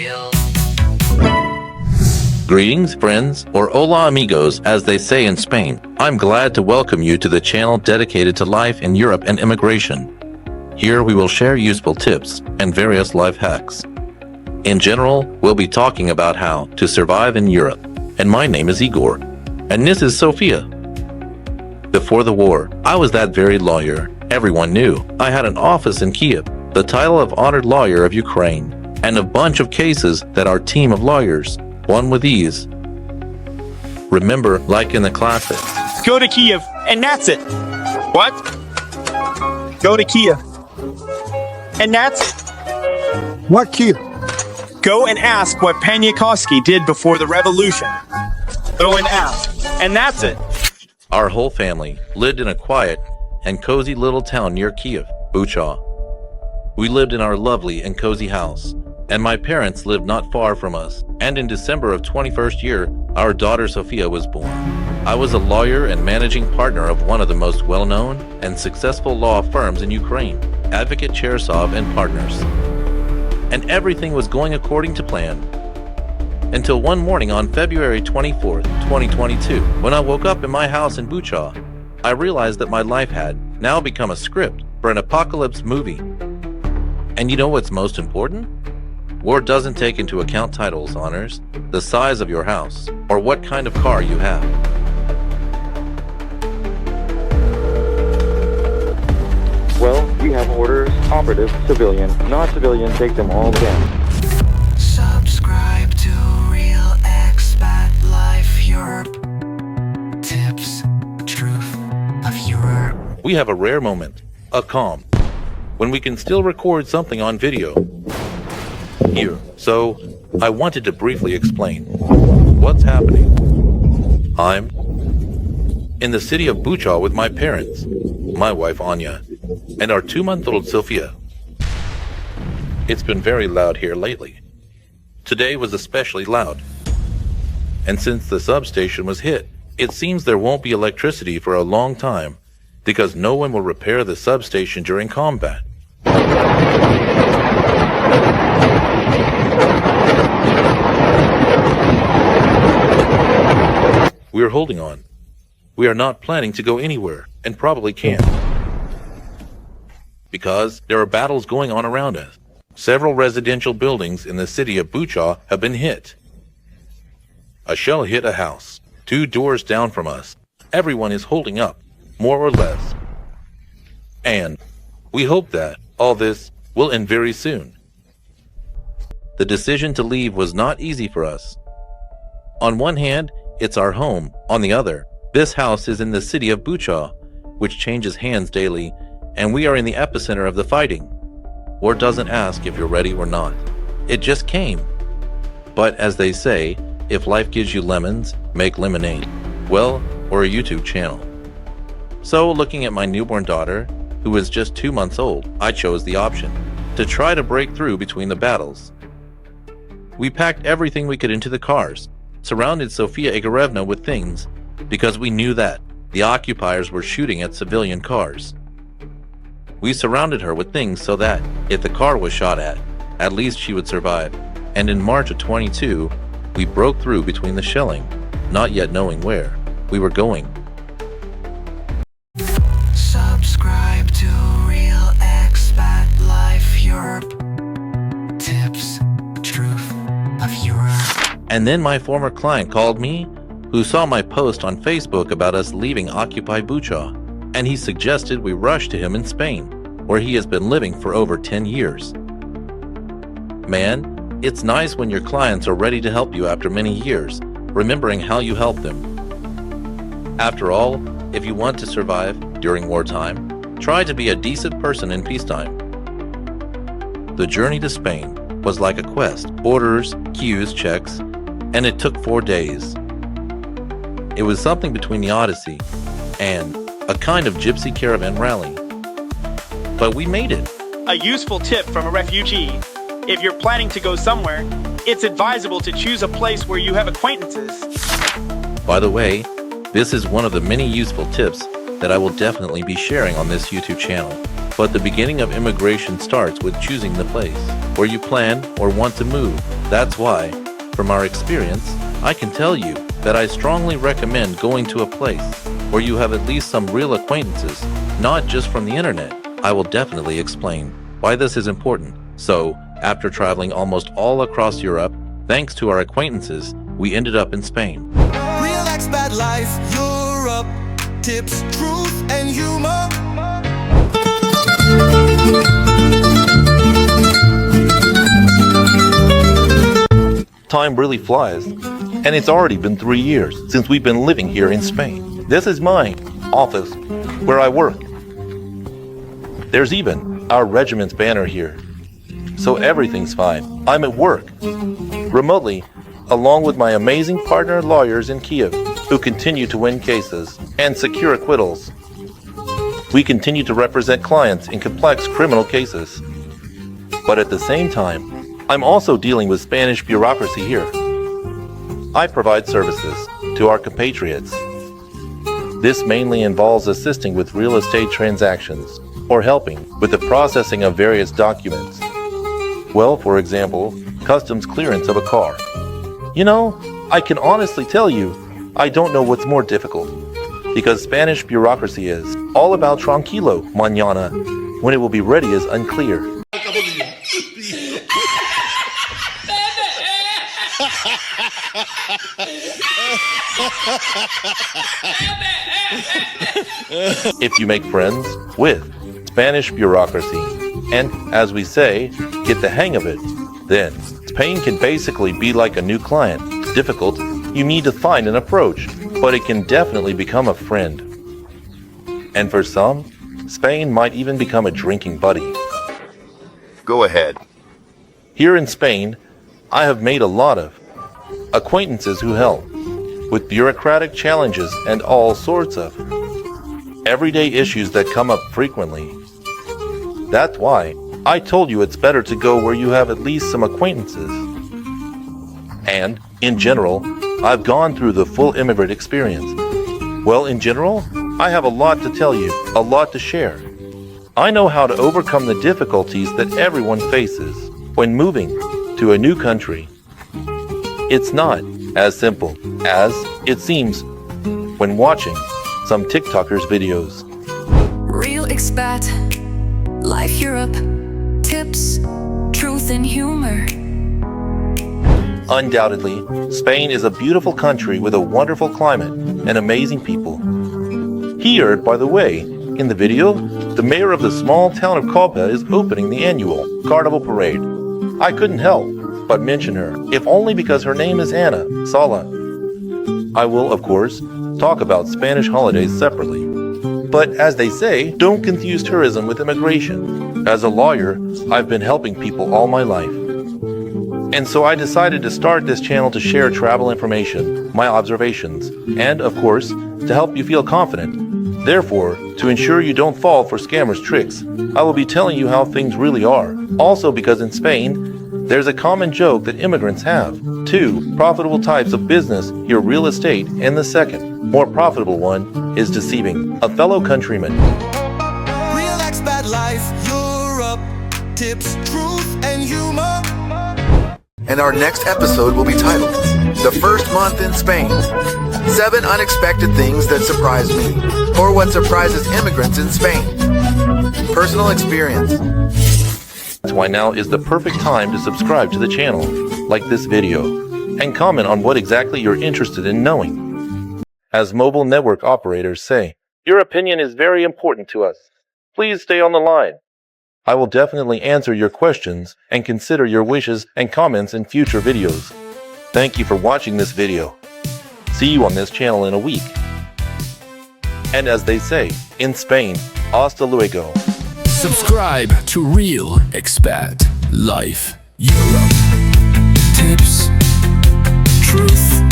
real. Greetings, friends, or hola amigos, as they say in Spain. I'm glad to welcome you to the channel dedicated to life in Europe and immigration. Here we will share useful tips and various life hacks. In general, we'll be talking about how to survive in Europe. And my name is Igor. And this is Sofia. Before the war, I was that very lawyer everyone knew. I had an office in Kyiv, the title of Honored Lawyer of Ukraine, and a bunch of cases that our team of lawyers won with ease. Remember, like in the classic, Go to Kyiv, and that's it. What? Go to Kyiv. And that's it. What Kyiv? Go and ask what Paniakovsky did before the revolution. Go and ask. And that's it. Our whole family lived in a quiet and cozy little town near Kyiv, Bucha. We lived in our lovely and cozy house, and my parents lived not far from us. And in December of 21st year, our daughter Sofia was born. I was a lawyer and managing partner of one of the most well-known and successful law firms in Ukraine, Igor Cherezov and Partners. And everything was going according to plan. Until one morning on February 24th, 2022, when I woke up in my house in Bucha, I realized that my life had now become a script for an apocalypse movie. And you know what's most important? War doesn't take into account titles, honors, the size of your house, or what kind of car you have. Well, we have orders, operative, civilian, non-civilian, take them all down. Subscribe to Real Expat Life Europe. Tips, truth of Europe. We have a rare moment, a calm, when we can still record something on video. Here, so I wanted to briefly explain what's happening. I'm in the city of Bucha with my parents, my wife Anya, and our 2-month-old Sofia. It's been very loud here lately. Today was especially loud. And since the substation was hit, it seems there won't be electricity for a long time because no one will repair the substation during combat. We're holding on. We are not planning to go anywhere and probably can't. Because there are battles going on around us. Several residential buildings in the city of Bucha have been hit. A shell hit a house 2 doors down from us. Everyone is holding up, more or less. And we hope that all this will end very soon. The decision to leave was not easy for us. On one hand, it's our home. On the other, this house is in the city of Bucha, which changes hands daily, and we are in the epicenter of the fighting. War doesn't ask if you're ready or not. It just came. But as they say, if life gives you lemons, make lemonade. Well, or a YouTube channel. So looking at my newborn daughter, who is just 2 months old, I chose the option to try to break through between the battles. We packed everything we could into the cars, surrounded Sofia Igorevna with things, because we knew that the occupiers were shooting at civilian cars. We surrounded her with things so that, if the car was shot at least she would survive. And in March of 22, we broke through between the shelling, not yet knowing where we were going. Subscribe to Real Expat Life Europe. Tips, truth of Europe. And then my former client called me, who saw my post on Facebook about us leaving Occupy Bucha, and he suggested we rush to him in Spain, where he has been living for over 10 years. Man, it's nice when your clients are ready to help you after many years, remembering how you helped them. After all, if you want to survive during wartime, try to be a decent person in peacetime. The journey to Spain was like a quest, borders, queues, checks, and it took 4 days. It was something between the Odyssey and a kind of gypsy caravan rally. But we made it. A useful tip from a refugee. If you're planning to go somewhere, it's advisable to choose a place where you have acquaintances. By the way, this is one of the many useful tips that I will definitely be sharing on this YouTube channel. But the beginning of immigration starts with choosing the place where you plan or want to move. That's why, from our experience, I can tell you that I strongly recommend going to a place where you have at least some real acquaintances, not just from the internet. I will definitely explain why this is important. So, after traveling almost all across Europe, thanks to our acquaintances, we ended up in Spain. Real expat life, Europe. Tips, truth, and humor. Time really flies, and it's already been 3 years since we've been living here in Spain. This is my office, where I work. There's even our regiment's banner here. So everything's fine. I'm at work, remotely, along with my amazing partner lawyers in Kyiv, who continue to win cases and secure acquittals. We continue to represent clients in complex criminal cases. But at the same time, I'm also dealing with Spanish bureaucracy here. I provide services to our compatriots. This mainly involves assisting with real estate transactions or helping with the processing of various documents. Well, for example, customs clearance of a car. You know, I can honestly tell you, I don't know what's more difficult, because Spanish bureaucracy is all about tranquilo mañana. When it will be ready is unclear. If you make friends with Spanish bureaucracy and, as we say, get the hang of it, then Spain can basically be like a new client. Difficult, you need to find an approach, but it can definitely become a friend. And for some, Spain might even become a drinking buddy. Go ahead. Here in Spain, I have made a lot of acquaintances who help with bureaucratic challenges and all sorts of everyday issues that come up frequently. That's why I told you it's better to go where you have at least some acquaintances. And, in general, I've gone through the full immigrant experience. Well, in general, I have a lot to tell you, a lot to share. I know how to overcome the difficulties that everyone faces when moving to a new country. It's not as simple as it seems when watching some TikTokers' videos. Real expat, life Europe, tips, truth and humor. Undoubtedly, Spain is a beautiful country with a wonderful climate and amazing people. Here, by the way, in the video, the mayor of the small town of Kopa is opening the annual Carnival Parade. I couldn't help but mention her, if only because her name is Ana Sala. I will, of course, talk about Spanish holidays separately. But as they say, don't confuse tourism with immigration. As a lawyer, I've been helping people all my life. And so I decided to start this channel to share travel information, my observations, and, of course, to help you feel confident. Therefore, to ensure you don't fall for scammers' tricks, I will be telling you how things really are. Also because in Spain, there's a common joke that immigrants have. 2 profitable types of business, your real estate, and the second, more profitable one, is deceiving a fellow countryman. Real expat life, Europe. Tips, truth, and humor. And our next episode will be titled, The First Month in Spain. 7 unexpected things that surprised me, or what surprises immigrants in Spain. Personal experience. That's why now is the perfect time to subscribe to the channel, like this video, and comment on what exactly you're interested in knowing. As mobile network operators say, your opinion is very important to us. Please stay on the line. I will definitely answer your questions and consider your wishes and comments in future videos. Thank you for watching this video. See you on this channel in a week. And as they say, in Spain, hasta luego. Subscribe to Real Expat Life Europe. Tips, truth,